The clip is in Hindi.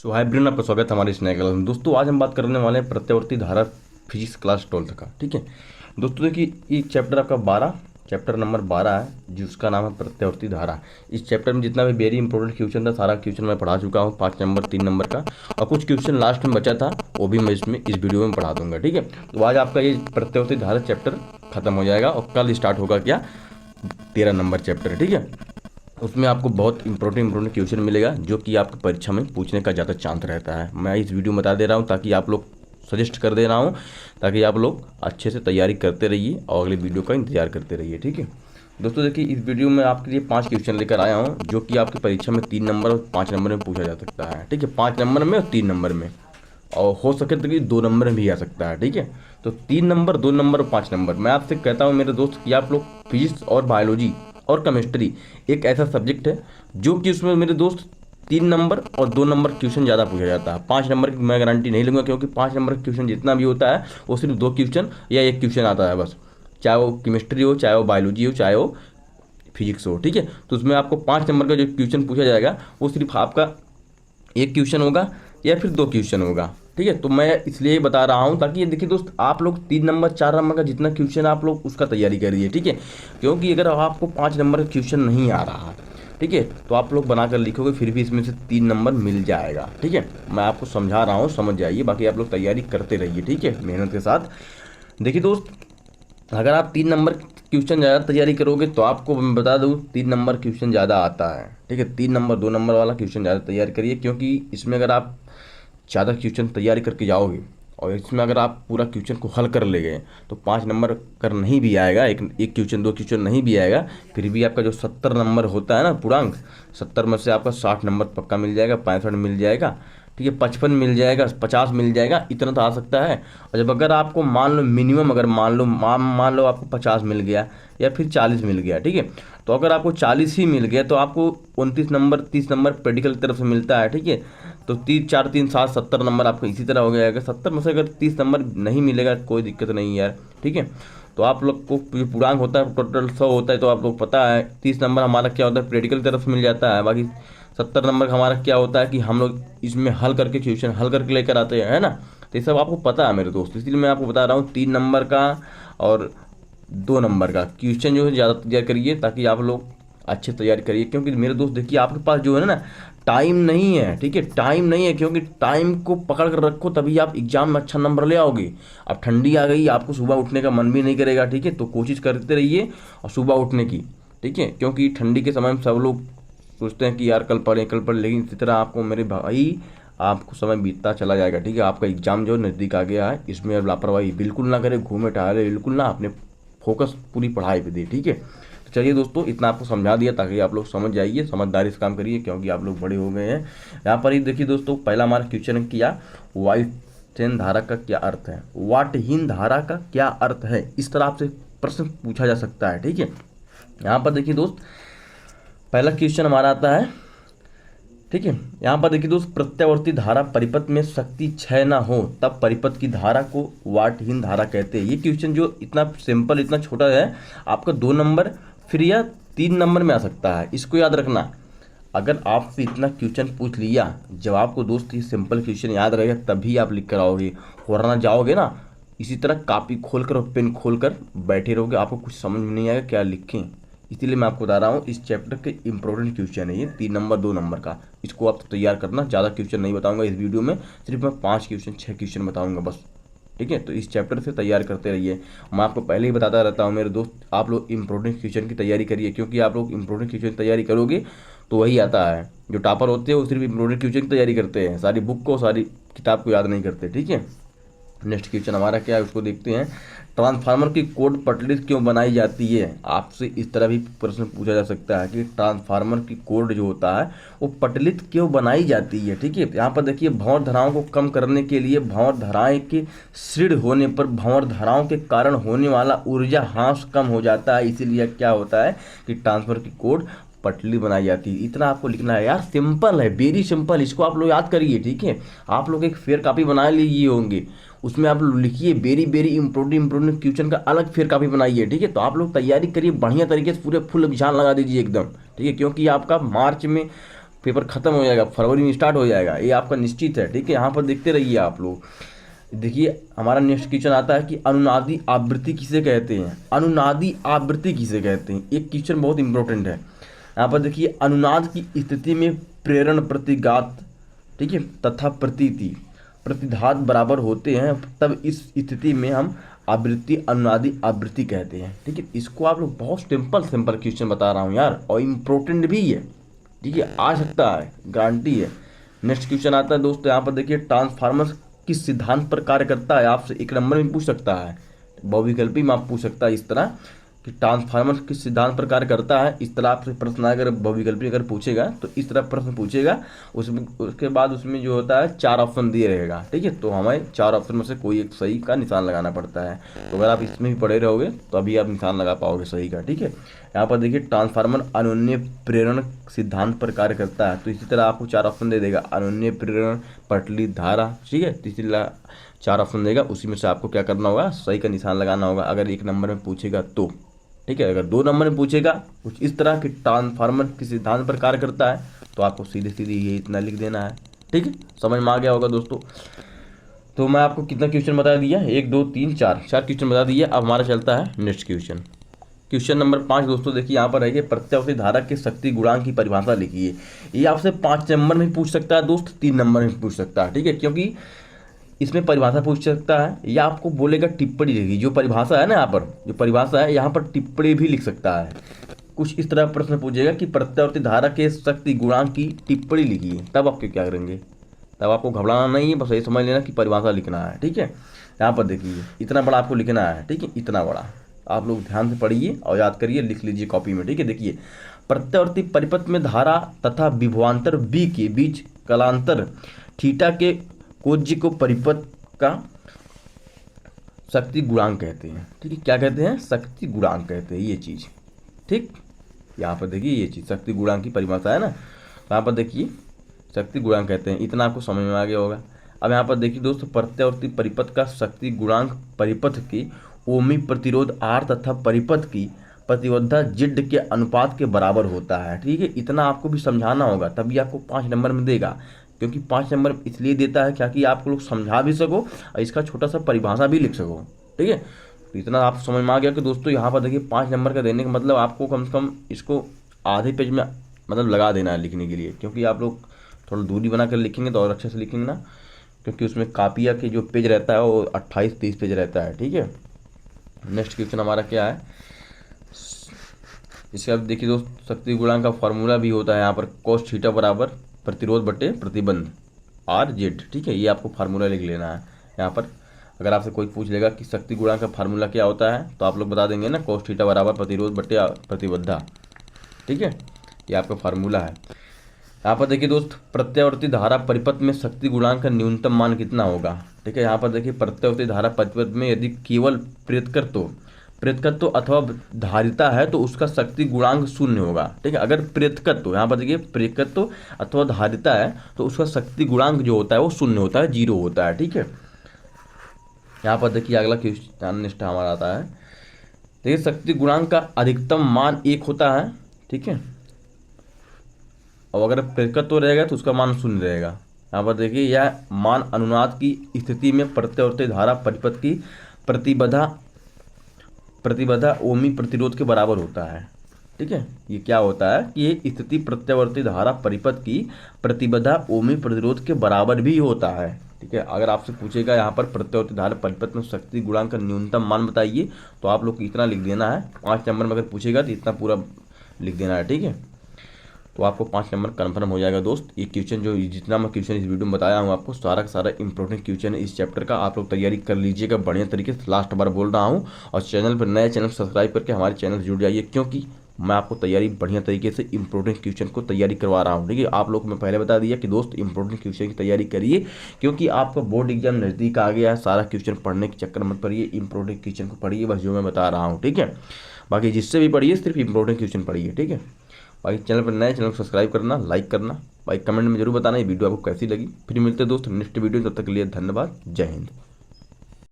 सो हाय ब्रियन, आपका स्वागत है हमारे इस नए क्लास में। दोस्तों आज हम बात करने वाले हैं प्रत्यावर्ती धारा फिजिक्स क्लास 12 का। ठीक है दोस्तों, देखिए ये चैप्टर आपका 12 चैप्टर नंबर 12 है जिसका नाम है प्रत्यावर्ती धारा। इस चैप्टर में जितना भी वेरी इंपॉर्टेंट क्वेश्चन था सारा क्वेश्चन मैं पढ़ा चुका हूँ, 5 नंबर 3 नंबर का, और कुछ क्वेश्चन लास्ट में बचा था वो भी मैं इस वीडियो में पढ़ा दूंगा। ठीक है, तो आज आपका ये प्रत्यावर्ती धारा चैप्टर खत्म हो जाएगा और कल स्टार्ट होगा क्या 13 नंबर चैप्टर। ठीक है, उसमें आपको बहुत इंपॉर्टेंट क्वेश्चन मिलेगा जो कि आपकी परीक्षा में पूछने का ज़्यादा चांस रहता है। मैं इस वीडियो में बता दे रहा हूँ ताकि आप लोग सजेस्ट कर दे रहा हूँ ताकि आप लोग अच्छे से तैयारी करते रहिए और अगले वीडियो का इंतजार करते रहिए। ठीक है दोस्तों, देखिए इस वीडियो में आपके लिए 5 क्वेश्चन लेकर आया हूँ जो कि आपकी परीक्षा में 3 नंबर और 5 नंबर में पूछा जा सकता है। ठीक है, 5 नंबर में और 3 नंबर में, और हो सके तो कि 2 नंबर में भी आ सकता है। ठीक है, तो 3 नंबर 2 नंबर और 5 नंबर। मैं आपसे कहता हूँ मेरे दोस्त कि आप लोग फिजिक्स और बायोलॉजी और केमिस्ट्री एक ऐसा सब्जेक्ट है जो कि उसमें मेरे दोस्त 3 नंबर और 2 नंबर क्वेश्चन ज़्यादा पूछा जाता है। 5 नंबर की मैं गारंटी नहीं लूँगा क्योंकि 5 नंबर का क्वेश्चन जितना भी होता है वो सिर्फ 2 क्वेश्चन या 1 क्वेश्चन आता है बस, चाहे वो केमिस्ट्री हो, चाहे वो बायोलॉजी हो, चाहे वो फिजिक्स हो। ठीक है, तो उसमें आपको 5 नंबर का जो क्वेश्चन पूछा जाएगा वो सिर्फ आपका 1 क्वेश्चन होगा या फिर 2 क्वेश्चन होगा। ठीक है, तो मैं इसलिए बता रहा हूँ ताकि ये देखिए दोस्त आप लोग 3 नंबर 4 नंबर का जितना क्वेश्चन आप लोग उसका तैयारी करिए। ठीक है, क्योंकि अगर आपको 5 नंबर का क्वेश्चन नहीं आ रहा, ठीक है, तो आप लोग बनाकर लिखोगे फिर भी इसमें से 3 नंबर मिल जाएगा। ठीक है, मैं आपको समझा रहा हूँ, समझ जाइए, बाकी आप लोग तैयारी करते रहिए। ठीक है, मेहनत के साथ। देखिए दोस्त, अगर आप 3 नंबर क्वेश्चन ज़्यादा तैयारी करोगे तो आपको मैं बता दूँ 3 नंबर क्वेश्चन ज़्यादा आता है। ठीक है, 3 नंबर 2 नंबर वाला क्वेश्चन ज़्यादा तैयारी करिए क्योंकि इसमें अगर आप ज़्यादा क्वेश्चन तैयारी करके जाओगे और इसमें अगर आप पूरा क्वेश्चन को हल कर ले गए तो 5 नंबर कर नहीं भी आएगा, एक क्वेश्चन 2 क्वेश्चन नहीं भी आएगा, फिर भी आपका जो 70 नंबर होता है ना पूर्णांक, 70 में से आपका 60 नंबर पक्का मिल जाएगा, 65 मिल जाएगा, ठीक है, 55 मिल जाएगा, 50 मिल जाएगा, इतना तो आ सकता है। और जब अगर आपको मान लो मिनिमम अगर मान लो आपको 50 मिल गया या फिर 40 मिल गया, ठीक है, तो अगर आपको 40 ही मिल गया तो आपको 29 नंबर 30 नंबर प्रैक्टिकल की तरफ से मिलता है। ठीक है, तो 3 4 3 7 70 नंबर आपको इसी तरह हो गया। अगर 70 में से अगर 30 नंबर नहीं मिलेगा कोई दिक्कत नहीं यार। ठीक है, तो आप लोग को जो पूर्णांक होता है टोटल 100 होता है, तो आप लोग पता है 30 नंबर हमारा क्या होता है प्रैक्टिकल की तरफ से मिल जाता है, बाकी 70 नंबर का हमारा क्या होता है कि हम लोग इसमें हल करके क्वेश्चन हल करके लेकर आते हैं, है ना। तो ये सब आपको पता है मेरे दोस्त, इसलिए मैं आपको बता रहा हूँ 3 नंबर का और 2 नंबर का क्वेश्चन जो है ज़्यादा तैयार करिए ताकि आप लोग अच्छे तैयारी करिए। क्योंकि मेरे दोस्त देखिए आपके पास जो है ना टाइम नहीं है। ठीक है, टाइम नहीं है, क्योंकि टाइम को पकड़ कर रखो तभी आप एग्जाम में अच्छा नंबर ले आओगे। अब ठंडी आ गई, आपको सुबह उठने का मन भी नहीं करेगा। ठीक है, तो कोशिश करते रहिए और सुबह उठने की। ठीक है, क्योंकि ठंडी के समय में सब लोग सोचते हैं कि यार कल पढ़ें, लेकिन इसी तरह आपको मेरे भाई आपको समय बीतता चला जाएगा। ठीक है, आपका एग्जाम जो नज़दीक आ गया है, इसमें अब लापरवाही बिल्कुल ना करें, घूमे टहले बिल्कुल ना, अपने फोकस पूरी पढ़ाई पे दे। ठीक है, तो चलिए दोस्तों इतना आपको समझा दिया ताकि आप लोग समझ जाइए, समझदारी से काम करिए क्योंकि आप लोग बड़े हो गए हैं। यहाँ पर ही देखिए दोस्तों, पहला हमारा क्वेश्चन किया वायुहीन धारा का क्या अर्थ है। वाटहीन धारा का क्या अर्थ है, इस तरह आपसे प्रश्न पूछा जा सकता है। ठीक है, यहाँ पर देखिए दोस्त पहला क्वेश्चन हमारा आता है। ठीक है, यहाँ पर देखिए दोस्त, प्रत्यावर्ती धारा परिपथ में शक्ति क्षय ना हो तब परिपथ की धारा को वाटहीन धारा कहते हैं। ये क्वेश्चन जो इतना सिंपल इतना छोटा है, आपका 2 नंबर फिर या 3 नंबर में आ सकता है, इसको याद रखना। अगर आपसे इतना क्वेश्चन पूछ लिया, जब आपको दोस्त ये सिंपल क्वेश्चन याद रहेगा तभी आप लिख कर आओगे, वरना जाओगे ना इसी तरह कापी खोलकर और पेन खोलकर बैठे रहोगे, आपको कुछ समझ में नहीं आएगा क्या लिखें। इसीलिए मैं आपको बता रहा हूँ इस चैप्टर के इंपॉर्टेंट क्वेश्चन है ये 3 नंबर 2 नंबर का, इसको आप तैयार करना। ज़्यादा क्वेश्चन नहीं बताऊंगा इस वीडियो में, सिर्फ मैं 5 क्वेश्चन 6 क्वेश्चन बताऊंगा बस। ठीक है, तो इस चैप्टर से तैयार करते रहिए। मैं आपको पहले ही बताता रहता हूँ मेरे दोस्त, आप लोग इंपॉर्टेंट क्वेश्चन की तैयारी करिए, क्योंकि आप लोग इंपॉर्टेंट क्वेश्चन की तैयारी करोगे तो वही आता है। जो टॉपर होते हैं वो सिर्फ इंपॉर्टेंट क्वेश्चन की तैयारी करते हैं, सारी बुक को सारी किताब को याद नहीं करते। ठीक है, नेक्स्ट क्वेश्चन हमारा क्या है उसको देखते हैं। ट्रांसफार्मर की कोड पटलित क्यों बनाई जाती है। आपसे इस तरह भी प्रश्न पूछा जा सकता है कि ट्रांसफार्मर की कोड जो होता है वो पटलित क्यों बनाई जाती है। ठीक है, यहाँ पर देखिए भंवर धाराओं को कम करने के लिए भंवर धाराएं के शीर्ण होने पर भंवर धाराओं के कारण होने वाला ऊर्जा ह्रास कम हो जाता है, इसीलिए क्या होता है कि ट्रांसफार्मर की कोड पटली बनाई जाती है। इतना आपको लिखना है यार, सिंपल है, वेरी सिंपल, इसको आप लोग याद करिए। ठीक है, आप लोग एक फेयर कॉपी बना लिए होंगे, उसमें आप लोग लिखिए वेरी वेरी इंपॉर्टेंट क्वेश्चन का अलग फेयर कॉपी बनाइए। ठीक है, तो आप लोग तैयारी करिए बढ़िया तरीके से, पूरे फुल अभियान लगा दीजिए एकदम। ठीक है, क्योंकि आपका मार्च में पेपर खत्म हो जाएगा, फरवरी में स्टार्ट हो जाएगा, ये आपका निश्चित है। ठीक है, यहाँ पर देखते रहिए आप लोग। देखिए हमारा नेक्स्ट क्वेश्चन आता है कि अनुनादी आवृत्ति किसे कहते हैं। अनुनादी आवृत्ति किसे कहते हैं, एक क्वेश्चन बहुत इंपॉर्टेंट है। यहाँ पर देखिए अनुनाद की स्थिति में प्रेरण प्रतिघात, ठीक है, तथा प्रतीति प्रतिघात बराबर होते हैं, तब इस स्थिति में हम आवृत्ति अनुनादी आवृत्ति कहते हैं। ठीक है, इसको आप लोग बहुत सिंपल क्वेश्चन बता रहा हूँ यार, और इम्पोर्टेंट भी है। ठीक है, आ सकता है, गारंटी है। नेक्स्ट क्वेश्चन आता है दोस्तों, यहाँ पर देखिए ट्रांसफार्मर किस सिद्धांत पर कार्य करता है, आपसे 1 नंबर में पूछ सकता है, बहुविकल्पी में आप पूछ सकता है इस तरह कि ट्रांसफार्मर किस सिद्धांत पर कार्य करता है। इस तरह आपसे प्रश्न अगर बहुविकल्पी अगर पूछेगा तो इस तरह प्रश्न पूछेगा, उसमें उसके बाद उसमें जो होता है 4 ऑप्शन दिए रहेगा। ठीक है, तो हमें 4 ऑप्शन में से कोई एक सही का निशान लगाना पड़ता है। तो अगर आप इसमें भी पढ़े रहोगे तो अभी आप निशान लगा पाओगे सही का। ठीक है, यहाँ पर देखिए ट्रांसफार्मर अनुन्य प्रेरण सिद्धांत पर कार्य करता है, तो इसी तरह आपको 4 ऑप्शन दे देगा, अनुन्य प्रेरण, पटली धारा। ठीक है, तीसरी 4 ऑप्शन देगा, उसी में से आपको क्या करना होगा, सही का निशान लगाना होगा अगर 1 नंबर में पूछेगा तो। ठीक है, अगर 2 नंबर में पूछेगा कुछ इस तरह कि ट्रांसफार्मर किस सिद्धांत पर कार्य करता है, तो आपको सीधे ये इतना लिख देना है। ठीक है, समझ में आ गया होगा दोस्तों। तो मैं आपको कितना क्वेश्चन बता दिया, 1 2 3 4 क्वेश्चन बता दिया। अब हमारा चलता है नेक्स्ट क्वेश्चन। क्वेश्चन नंबर 5 दोस्तों देखिए, यहाँ पर है प्रत्यावर्ती धारा के शक्ति गुणांक की परिभाषा लिखिए। ये आपसे 5 नंबर में पूछ सकता है दोस्त, 3 नंबर में पूछ सकता है। ठीक है, क्योंकि इसमें परिभाषा पूछ सकता है या आपको बोलेगा टिप्पणी लिखी, जो परिभाषा है ना, यहाँ पर जो परिभाषा है यहाँ पर टिप्पणी भी लिख सकता है। कुछ इस तरह प्रश्न पूछेगा कि प्रत्यावर्ती धारा के शक्ति गुणांक की टिप्पणी लिखिए, तब आपके क्या करेंगे, तब आपको घबराना नहीं है, बस ये समझ लेना कि परिभाषा लिखना है। ठीक है, यहाँ पर देखिए इतना बड़ा आपको लिखना है। ठीक है, इतना बड़ा आप लोग ध्यान से पढ़िए और याद करिए, लिख लीजिए कॉपी में। ठीक है, देखिए प्रत्यावर्ती परिपथ में धारा तथा विभवांतर बी के बीच कलांतर थीटा के कोज्य को परिपथ का शक्ति गुणांक कहते हैं। ठीक है, क्या कहते हैं, शक्ति गुणांक कहते हैं ये चीज़। ठीक, यहाँ पर देखिए ये चीज़ शक्ति गुणांक की परिभाषा है ना, यहाँ पर देखिए शक्ति गुणांक कहते हैं, इतना आपको समझ में आ गया होगा। अब यहाँ पर देखिए दोस्तों, प्रत्यावर्ती परिपथ का शक्ति गुणांक परिपथ के ओमी प्रतिरोध आर तथा परिपथ की प्रतिबद्धता जेड के अनुपात के बराबर होता है। ठीक है, इतना आपको भी समझाना होगा, तभी आपको 5 नंबर में देगा, क्योंकि 5 नंबर इसलिए देता है ताकि आप लोग समझा भी सको और इसका छोटा सा परिभाषा भी लिख सको। ठीक है, तो इतना आप समझ में आ गया कि दोस्तों यहाँ पर देखिए 5 नंबर का देने का मतलब आपको कम से कम इसको आधे पेज में मतलब लगा देना है लिखने के लिए, क्योंकि आप लोग थोड़ा दूरी बना कर लिखेंगे तो और अच्छे से लिखेंगे ना, क्योंकि उसमें कापिया के जो पेज रहता है वो 28-30 पेज रहता है। ठीक है, नेक्स्ट क्वेश्चन हमारा क्या है, इसका देखिए दोस्त शक्ति गुणांक का फॉर्मूला भी होता है यहाँ पर, cos थीटा बराबर प्रतिरोध बटे प्रतिबंध आर जेड। ठीक है, ये आपको फार्मूला लिख लेना है यहाँ पर। अगर आपसे कोई पूछ लेगा कि शक्ति गुणांक का फार्मूला क्या होता है, तो आप लोग बता देंगे ना, cos थीटा बराबर प्रतिरोध बटे प्रतिबद्धता। ठीक है, ये आपका फार्मूला है। यहाँ पर देखिए दोस्त प्रत्यावर्ती धारा परिपथ में शक्ति गुणांक का न्यूनतम मान कितना होगा। ठीक है, यहाँ पर देखिए प्रत्यावर्ती धारा परिपथ में यदि केवल प्रेतकत्व अथवा धारिता है तो उसका शक्ति गुणांक 0 होगा। ठीक है, अगर प्रेतकत्व, यहाँ पर देखिए प्रेतकत्व अथवा धारिता है तो उसका शक्ति गुणांक जो होता है वो 0 होता है, 0 होता है। ठीक है, यहाँ पर देखिए अगला क्वेश्चन नेक्स्ट हमारा आता है, देखिए शक्ति गुणांक का अधिकतम मान 1 होता है। ठीक है, और अगर प्रेतकत्व रहेगा तो उसका मान 0 रहेगा। यहाँ पर देखिए यह मान अनुनाद की स्थिति में प्रत्यावर्ती धारा परिपथ की प्रतिबाधा ओमी प्रतिरोध के बराबर होता है। ठीक है, ये क्या होता है कि ये स्थिति प्रत्यावर्ती धारा परिपथ की प्रतिबाधा ओमी प्रतिरोध के बराबर भी होता है। ठीक है, अगर आपसे पूछेगा यहाँ पर प्रत्यावर्ती धारा परिपथ में शक्ति गुणांक का न्यूनतम मान बताइए, तो आप लोग को इतना लिख देना है। 5 नंबर में अगर पूछेगा तो इतना पूरा लिख देना है। ठीक है, तो आपको 5 नंबर कन्फर्म हो जाएगा दोस्त। ये क्वेश्चन जो जितना मैं क्वेश्चन इस वीडियो में बताया हूँ आपको, सारा का सारा इंपॉर्टेंट क्वेश्चन है इस चैप्टर का, आप लोग तैयारी कर लीजिएगा बढ़िया तरीके से। लास्ट बार बोल रहा हूँ, और चैनल पर नए चैनल सब्सक्राइब करके हमारे चैनल से जुड़ जाइए, क्योंकि मैं आपको तैयारी बढ़िया तरीके से इंपॉर्टेंट क्वेश्चन को तैयारी करवा रहा हूँ। ठीक है, आप लोग मैं पहले बता दिया कि दोस्त इंपॉर्टेंट क्वेश्चन की तैयारी करिए, क्योंकि आपका बोर्ड एग्जाम नज़दीक आ गया है। सारा क्वेश्चन पढ़ने के चक्कर मत पड़िए, इंपॉर्टेंट क्वेश्चन को पढ़िए, बस जो मैं बता रहा हूँ। ठीक है, बाकी जिससे भी पढ़िए सिर्फ इंपॉर्टेंट क्वेश्चन पढ़िए। ठीक है, बाकी चैनल पर नए चैनल को सब्सक्राइब करना, लाइक करना, बाकी कमेंट में जरूर बताना ये वीडियो आपको कैसी लगी। फिर मिलते हैं दोस्त नेक्स्ट वीडियो, तब तक के लिए धन्यवाद, जय हिंद।